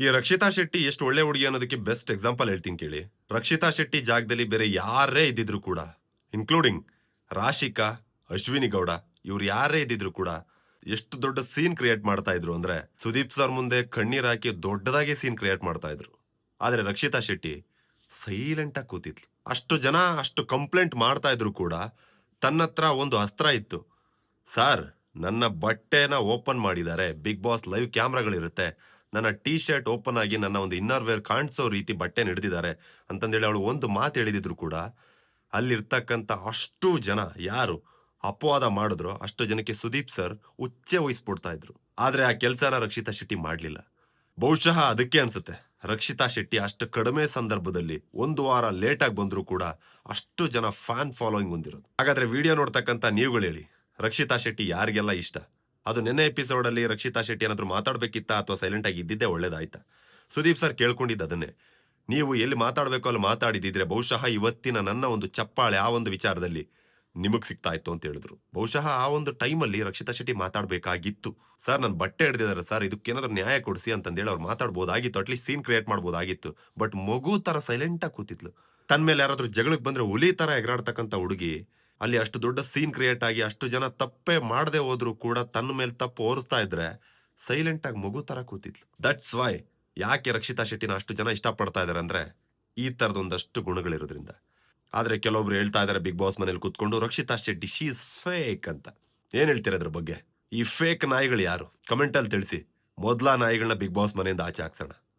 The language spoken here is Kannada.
ಈ ರಕ್ಷಿತಾ ಶೆಟ್ಟಿ ಎಷ್ಟು ಒಳ್ಳೆ ಹುಡುಗಿ ಅನ್ನೋದಕ್ಕೆ ಬೆಸ್ಟ್ ಎಕ್ಸಾಂಪಲ್ ಹೇಳ್ತೀನಿ ಕೇಳಿ. ರಕ್ಷಿತಾ ಶೆಟ್ಟಿ ಜಾಗದಲ್ಲಿ ಬೇರೆ ಯಾರೇ ಇದ್ದಿದ್ರು ಕೂಡ, ಇನ್ಕ್ಲೂಡಿಂಗ್ ರಾಶಿಕಾ, ಅಶ್ವಿನಿ ಗೌಡ ಇವ್ರು ಯಾರೇ ಇದ್ದಿದ್ರು ಕೂಡ, ಎಷ್ಟು ದೊಡ್ಡ ಸೀನ್ ಕ್ರಿಯೇಟ್ ಮಾಡ್ತಾ ಇದ್ರು ಅಂದ್ರೆ, ಸುದೀಪ್ ಸರ್ ಮುಂದೆ ಕಣ್ಣೀರ್ ಹಾಕಿ ದೊಡ್ಡದಾಗಿ ಸೀನ್ ಕ್ರಿಯೇಟ್ ಮಾಡ್ತಾ ಇದ್ರು. ಆದ್ರೆ ರಕ್ಷಿತಾ ಶೆಟ್ಟಿ ಸೈಲೆಂಟ್ ಆಗಿ ಕೂತಿದ್ಲು. ಅಷ್ಟು ಜನ ಅಷ್ಟು ಕಂಪ್ಲೇಂಟ್ ಮಾಡ್ತಾ ಇದ್ರು ಕೂಡ, ತನ್ನತ್ರ ಒಂದು ಅಸ್ತ್ರ ಇತ್ತು. ಸಾರ್, ನನ್ನ ಬಟ್ಟೆನ ಓಪನ್ ಮಾಡಿದ್ದಾರೆ. ಬಿಗ್ ಬಾಸ್ ಲೈವ್ ಕ್ಯಾಮ್ರಾಗಳಿರುತ್ತೆ. ನನ್ನ ಟೀ ಶರ್ಟ್ ಓಪನ್ ಆಗಿ ನನ್ನ ಒಂದು ಇನ್ನರ್ ವೇರ್ ಕಾಣಿಸೋ ರೀತಿ ಬಟ್ಟೆನ ಹಿಡ್ದಿದ್ದಾರೆ ಅಂತಂದೇಳಿ ಅವಳು ಒಂದು ಮಾತು ಹೇಳಿದಿದ್ರು ಕೂಡ, ಅಲ್ಲಿರ್ತಕ್ಕಂಥ ಅಷ್ಟು ಜನ ಯಾರು ಅಪವಾದ ಮಾಡಿದ್ರೋ ಅಷ್ಟು ಜನಕ್ಕೆ ಸುದೀಪ್ ಸರ್ ಉಚ್ಚೆ ವಹಿಸ್ಬಿಡ್ತಾ ಇದ್ರು. ಆದ್ರೆ ಆ ಕೆಲಸನ ರಕ್ಷಿತಾ ಶೆಟ್ಟಿ ಮಾಡ್ಲಿಲ್ಲ. ಬಹುಶಃ ಅದಕ್ಕೆ ಅನ್ಸುತ್ತೆ ರಕ್ಷಿತಾ ಶೆಟ್ಟಿ ಅಷ್ಟು ಕಡಿಮೆ ಸಂದರ್ಭದಲ್ಲಿ ಒಂದು ವಾರ ಲೇಟ್ ಆಗಿ ಬಂದ್ರು ಕೂಡ ಅಷ್ಟು ಜನ ಫ್ಯಾನ್ ಫಾಲೋಯಿಂಗ್ ಹೊಂದಿರೋದು. ಹಾಗಾದ್ರೆ ವಿಡಿಯೋ ನೋಡ್ತಕ್ಕಂಥ ನೀವುಗಳು ಹೇಳಿ, ರಕ್ಷಿತಾ ಶೆಟ್ಟಿ ಯಾರಿಗೆಲ್ಲ ಇಷ್ಟ? ಅದು ನಿನ್ನೆ ಎಪಿಸೋಡ್ ಅಲ್ಲಿ ರಕ್ಷಿತಾ ಶೆಟ್ಟಿ ಏನಾದ್ರು ಮಾತಾಡ್ಬೇಕಿತ್ತಾ ಅಥವಾ ಸೈಲೆಂಟ್ ಆಗಿ ಇದ್ದಿದ್ದೇ ಒಳ್ಳೇದಾಯ್ತಾ? ಸುದೀಪ್ ಸರ್ ಕೇಳ್ಕೊಂಡಿದ್ದು ಅದನ್ನೇ. ನೀವು ಎಲ್ಲಿ ಮಾತಾಡ್ಬೇಕೋ ಅಲ್ಲಿ ಮಾತಾಡಿದಿದ್ರೆ ಬಹುಶಃ ಇವತ್ತಿನ ನನ್ನ ಒಂದು ಚಪ್ಪಾಳೆ ಆ ಒಂದು ವಿಚಾರದಲ್ಲಿ ನಿಮಗ್ ಸಿಗ್ತಾ ಇತ್ತು ಅಂತ ಹೇಳಿದ್ರು. ಬಹುಶಃ ಆ ಒಂದು ಟೈಮಲ್ಲಿ ರಕ್ಷಿತಾ ಶೆಟ್ಟಿ ಮಾತಾಡ್ಬೇಕಾಗಿತ್ತು. ಸರ್ ನನ್ನ ಬಟ್ಟೆ ಹಿಡ್ದಿದ್ದಾರೆ ಸರ್, ಇದಕ್ಕೇನಾದ್ರು ನ್ಯಾಯ ಕೊಡಿಸಿ ಅಂತಂದೇಳಿ ಅವ್ರು ಮಾತಾಡ್ಬೋದಾಗಿತ್ತು. ಅಟ್ಲೀಸ್ಟ್ ಸೀನ್ ಕ್ರಿಯೇಟ್ ಮಾಡ್ಬೋದಾಗಿತ್ತು. ಬಟ್ ಮಗು ತರ ಸೈಲೆಂಟ್ ಆಗಿ ಕೂತಿದ್ಲು. ತನ್ ಮೇಲೆ ಯಾರಾದ್ರೂ ಜಗಳಕ್ಕೆ ಬಂದ್ರೆ ಹುಲಿ ತರ ಎಗರಾಡ್ತಕ್ಕಂಥ ಹುಡುಗಿ, ಅಲ್ಲಿ ಅಷ್ಟು ದೊಡ್ಡ ಸೀನ್ ಕ್ರಿಯೇಟ್ ಆಗಿ ಅಷ್ಟು ಜನ ತಪ್ಪೇ ಮಾಡದೆ ಹೋದ್ರು ಕೂಡ ತನ್ನ ಮೇಲೆ ತಪ್ಪು ಹೊರಿಸ್ತಾ ಇದ್ರೆ ಸೈಲೆಂಟ್ ಆಗಿ ಮಗು ತರ ಕೂತಿದ್ಲು. ದಟ್ಸ್ ವೈ ಯಾಕೆ ರಕ್ಷಿತಾ ಶೆಟ್ಟಿನ ಅಷ್ಟು ಜನ ಇಷ್ಟಪಡ್ತಾ ಇದಾರೆ ಅಂದ್ರೆ ಈ ತರದ ಒಂದಷ್ಟು ಗುಣಗಳಿರೋದ್ರಿಂದ. ಆದ್ರೆ ಕೆಲವೊಬ್ರು ಹೇಳ್ತಾ ಇದಾರೆ ಬಿಗ್ ಬಾಸ್ ಮನೇಲಿ ಕೂತ್ಕೊಂಡು Rakshita Shetty she is fake ಅಂತ. ಏನ್ ಹೇಳ್ತೀರಾ ಅದ್ರ ಬಗ್ಗೆ? ಈ ಫೇಕ್ ನಾಯಿಗಳು ಯಾರು? ಕಮೆಂಟ್ ಅಲ್ಲಿ ತಿಳಿಸಿ. ಮೊದ್ಲ ನಾಯಿಗಳನ್ನ ಬಿಗ್ ಬಾಸ್ ಮನೆಯಿಂದ ಆಚೆ ಹಾಕ್ಸೋಣ.